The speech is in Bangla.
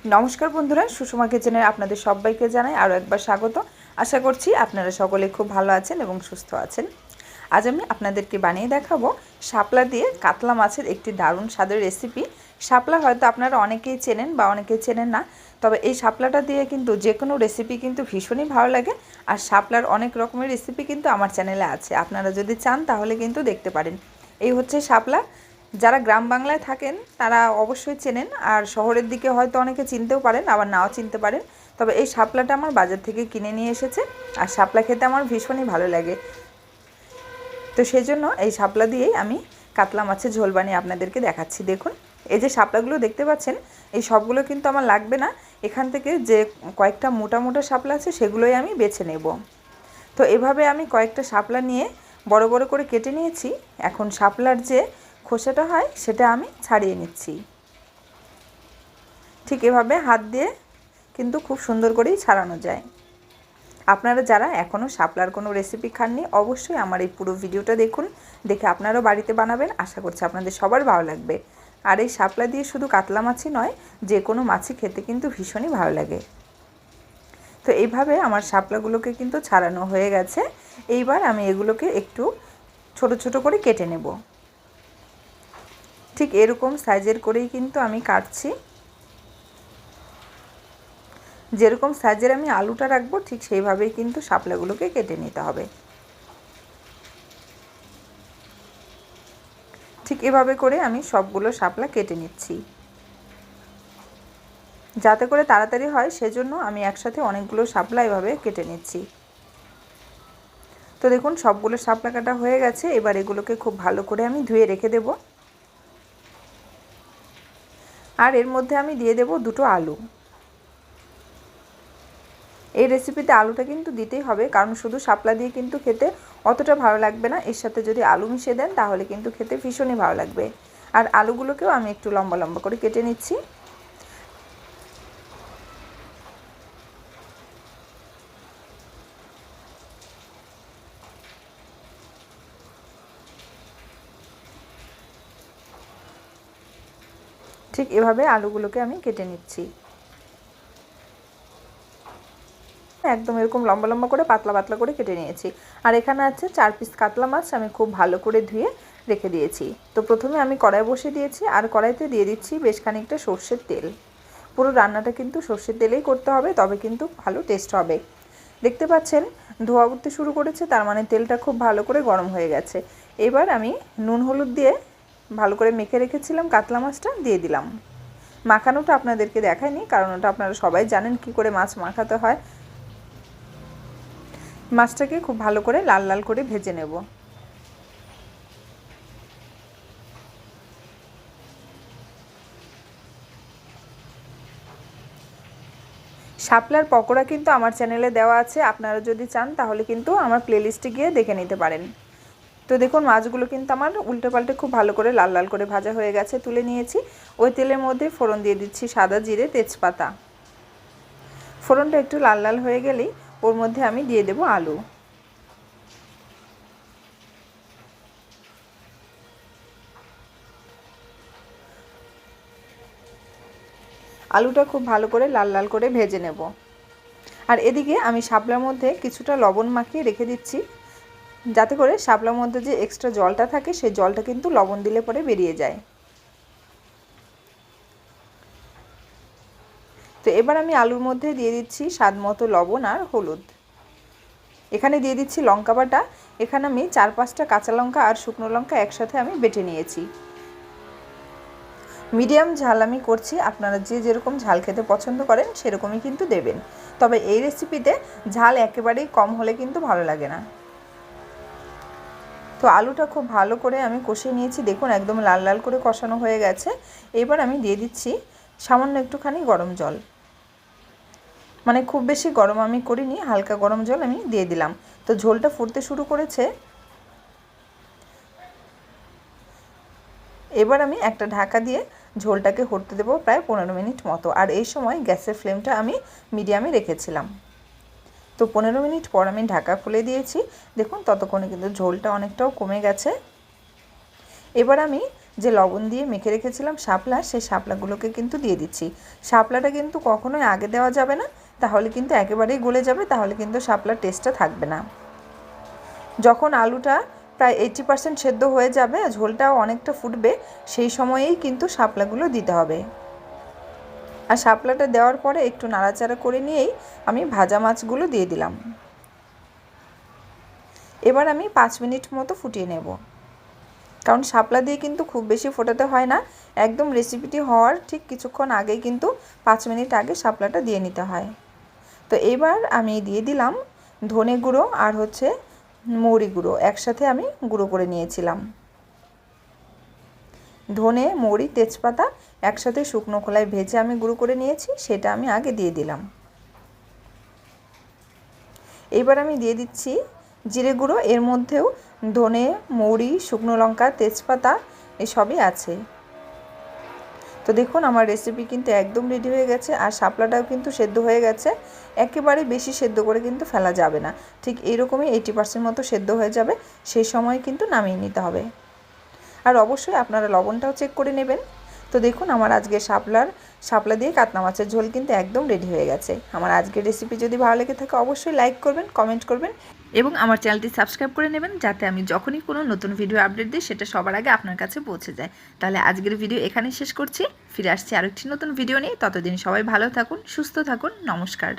नमस्कार बंधुरा सुषमा किचेने आपनादेर सबाइके जानाई आरो एकबार स्वागत। आशा करछि आपनारा सकले खूब भालो आछेन एबं सुस्थ आछेन। आज आमि आपनादेरके बानिये देखाबो शापला दिये कातला माछेर एकटी दारुण स्वादेर रेसिपि। शापला हयतो आपनारा अनेकेई चेनेन बा अनेकेई चेनेन ना, तबे एई शापलाटा दिये किन्तु जे कोनो रेसिपि किन्तु भीषणই भालो लागे। आर शापलार अनेक रकमेर रेसिपि किन्तु आमार चैनेले आछे, आपनारा जोदि चान ताहले किन्तु देखते पारेन। एई होच्छे शापला। যারা গ্রাম বাংলায় থাকেন তারা অবশ্যই চেনেন, আর শহরের দিকে হয়তো অনেকে চিনতেও পারেন আবার নাও চিনতে পারেন। তবে এই শাপলাটা আমার বাজার থেকে কিনে নিয়ে এসেছে, আর শাপলা খেতে আমার ভীষণই ভালো লাগে। তো সেই জন্য এই শাপলা দিয়েই আমি কাতলা মাছের ঝোল বানিয়ে আপনাদেরকে দেখাচ্ছি। দেখুন এই যে শাপলাগুলো দেখতে পাচ্ছেন, এই সবগুলো কিন্তু আমার লাগবে না। এখান থেকে যে কয়েকটা মোটা মোটা শাপলা আছে সেগুলোই আমি বেছে নেব। তো এভাবে আমি কয়েকটা শাপলা নিয়ে বড় বড় করে কেটে নিয়েছি। এখন শাপলার যে খোসাটা হয় সেটা আমি ছাড়িয়ে নিচ্ছি। ঠিক এভাবে হাত দিয়ে কিন্তু খুব সুন্দর করেই ছাড়ানো যায়। আপনারা যারা এখনও শাপলার কোনো রেসিপি খাননি অবশ্যই আমার এই পুরো ভিডিওটা দেখুন, দেখে আপনারাও বাড়িতে বানাবেন। আশা করছি আপনাদের সবার ভালো লাগবে। আর এই শাপলা দিয়ে শুধু কাতলা মাছই নয়, যে কোনো মাছই খেতে কিন্তু ভীষণই ভালো লাগে। তো এইভাবে আমার শাপলাগুলোকে কিন্তু ছাড়ানো হয়ে গেছে। এইবার আমি এগুলোকে একটু ছোট ছোট করে কেটে নেব। ঠিক এরকম সাইজের করেই কিন্তু আমি কাটছি। যেরকম সাইজের আমি আলুটা রাখবো ঠিক সেইভাবেই কিন্তু শাপলাগুলোকে কেটে নিতে হবে। ঠিক এভাবে করে আমি সবগুলো শাপলা কেটে নিচ্ছি। যাতে করে তাড়াতাড়ি হয় সেজন্য আমি একসাথে অনেকগুলো শাপলা এভাবে কেটে নিচ্ছি। তো দেখুন সবগুলো শাপলা কাটা হয়ে গেছে। এবার এগুলোকে খুব ভালো করে আমি ধুয়ে রেখে দেব। আর এর মধ্যে আমি দিয়ে দেব দুটো আলু। এই রেসিপিতে আলুটা কিন্তু দিতেই হবে, কারণ শুধু শাপলা দিয়ে কিন্তু খেতে অতটা ভালো লাগবে না। এর সাথে যদি আলু মিশিয়ে দেন তাহলে কিন্তু খেতে ভীষণই ভালো লাগবে। আর আলুগুলোকেও আমি একটু লম্বা লম্বা করে কেটে নিচ্ছি। ঠিক এভাবে আলুগুলোকে আমি কেটে নিচ্ছি। একদম এরকম লম্বা লম্বা করে পাতলা পাতলা করে কেটে নিয়েছি। আর এখানে আছে 4 পিস কাতলা মাছ আমি খুব ভালো করে ধুয়ে রেখে দিয়েছি। তো প্রথমে আমি কড়াই বসিয়ে দিয়েছি, আর কড়াইতে দিয়ে দিচ্ছি বেশ খানিকটা সর্ষের তেল। পুরো রান্নাটা কিন্তু সর্ষের তেলেই করতে হবে, তবে কিন্তু ভালো টেস্ট হবে। দেখতে পাচ্ছেন ধোয়া উঠতে শুরু করেছে, তার মানে তেলটা খুব ভালো করে গরম হয়ে গেছে। এবার আমি নুন হলুদ দিয়ে ভালো করে মেখে রেখেছিলাম কাতলা মাছটা দিয়ে দিলাম। মাখানোটা আপনাদেরকে দেখাইনি, কারণ ওটা আপনারা সবাই জানেন কি করে মাছ মাখাতে হয়। মাছটাকে খুব ভালো করে লাল লাল করে ভেজে নেব। শাপলার পকোড়া কিন্তু আমার চ্যানেলে দেওয়া আছে, আপনারা যদি চান তাহলে কিন্তু আমার প্লেলিস্টে গিয়ে দেখে নিতে পারেন। তো দেখুন মাছগুলো কিন্তু আমার উল্টে পাল্টে খুব ভালো করে লাল লাল করে ভাজা হয়ে গেছে, তুলে নিয়েছি। ওই তেলের মধ্যে ফোড়ন দিয়ে দিচ্ছি সাদা জিরে তেজপাতা। ফোড়নটা একটু লাল লাল হয়ে গেলেই ওর মধ্যে আমি দিয়ে দেব আলু। আলুটা খুব ভালো করে লাল লাল করে ভেজে নেব। আর এদিকে আমি শাপলার মধ্যে কিছুটা লবণ মাখিয়ে রেখে দিচ্ছি, যাতে করে শাপলার মধ্যে যে এক্সট্রা জলটা থাকে সেই জলটা কিন্তু লবণ দিলে পরে বেরিয়ে যায়। তো এবার আমি আলুর মধ্যে দিয়ে দিচ্ছি স্বাদ মতো লবণ আর হলুদ। এখানে দিয়ে দিচ্ছি লঙ্কা বাটা। এখানে আমি 4-5টা কাঁচা লঙ্কা আর শুকনো লঙ্কা একসাথে আমি বেটে নিয়েছি। মিডিয়াম ঝাল আমি করছি, আপনারা যে যেরকম ঝাল খেতে পছন্দ করেন সেরকমই কিন্তু দেবেন। তবে এই রেসিপিতে ঝাল একেবারেই কম হলে কিন্তু ভালো লাগে না। তো আলুটা খুব ভালো করে আমি কষিয়ে নিয়েছি। দেখুন একদম লাল লাল করে কষানো হয়ে গেছে। এবার আমি দিয়ে দিচ্ছি সামান্য একটুখানি গরম জল। মানে খুব বেশি গরম আমি করিনি, হালকা গরম জল আমি দিয়ে দিলাম। তো ঝোলটা ফুটতে শুরু করেছে। এবার আমি একটা ঢাকা দিয়ে ঝোলটাকে হতে দেবো প্রায় 15 মিনিট মতো। আর এই সময় গ্যাসের ফ্লেমটা আমি মিডিয়ামে রেখেছিলাম। তো 15 মিনিট পর আমি ঢাকা খুলে দিয়েছি। দেখুন ততক্ষণে কিন্তু ঝোলটা অনেকটাও কমে গেছে। এবার আমি যে লবণ দিয়ে মেখে রেখেছিলাম শাপলা, সেই শাপলাগুলোকে কিন্তু দিয়ে দিচ্ছি। শাপলাটা কিন্তু কখনোই আগে দেওয়া যাবে না, তাহলে কিন্তু একেবারেই গলে যাবে, তাহলে কিন্তু শাপলার টেস্টটা থাকবে না। যখন আলুটা প্রায় 80% সেদ্ধ হয়ে যাবে, ঝোলটাও অনেকটা ফুটবে, সেই সময়েই কিন্তু শাপলাগুলো দিতে হবে। আর শাপলাটা দেওয়ার পরে একটু নাড়াচাড়া করে নিয়েই আমি ভাজা মাছগুলো দিয়ে দিলাম। এবার আমি 5 মিনিট মতো ফুটিয়ে নেব, কারণ শাপলা দিয়ে কিন্তু খুব বেশি ফোটাতে হয় না, একদম রেসিপিটি হওয়ার ঠিক কিছুক্ষণ আগেই কিন্তু 5 মিনিট আগে শাপলাটা দিয়ে নিতে হয়। তো এবার আমি দিয়ে দিলাম ধনে গুঁড়ো আর মৌরি গুঁড়ো, একসাথে আমি গুঁড়ো করে নিয়েছিলাম। ধনে, মৌরি, তেজপাতা একসাথে শুকনো খোলায় ভেজে আমি গুঁড়ো করে নিয়েছি, সেটা আমি আগে দিয়ে দিলাম। এবার আমি দিয়ে দিচ্ছি জিরে গুঁড়ো, এর মধ্যেও ধনে, মৌরি, শুকনো লঙ্কা, তেজপাতা এসবই আছে। তো দেখুন আমার রেসিপি কিন্তু একদম রেডি হয়ে গেছে, আর শাপলাটাও কিন্তু সেদ্ধ হয়ে গেছে। একেবারে বেশি সেদ্ধ করে কিন্তু ফেলা যাবে না, ঠিক এইরকমই 80% মতো সেদ্ধ হয়ে যাবে, সেই সময় কিন্তু নামিয়ে নিতে হবে। আর অবশ্যই আপনারা লবণটাও চেক করে নেবেন। তো দেখুন আমার আজকে শাপলা দিয়ে কাতলা মাছের ঝোল কিন্তু একদম রেডি হয়ে গেছে। আমার আজকের রেসিপি যদি ভালো লেগে থাকে অবশ্যই লাইক করবেন, কমেন্ট করবেন এবং আমার চ্যানেলটি সাবস্ক্রাইব করে নেবেন, যাতে আমি যখনই কোনো নতুন ভিডিও আপডেট দিই সেটা সবার আগে আপনার কাছে পৌঁছে যায়। তাহলে আজকের ভিডিও এখানেই শেষ করছি, ফিরে আসছি আরেকটি নতুন ভিডিও নিয়ে। ততদিন সবাই ভালো থাকুন, সুস্থ থাকুন, নমস্কার।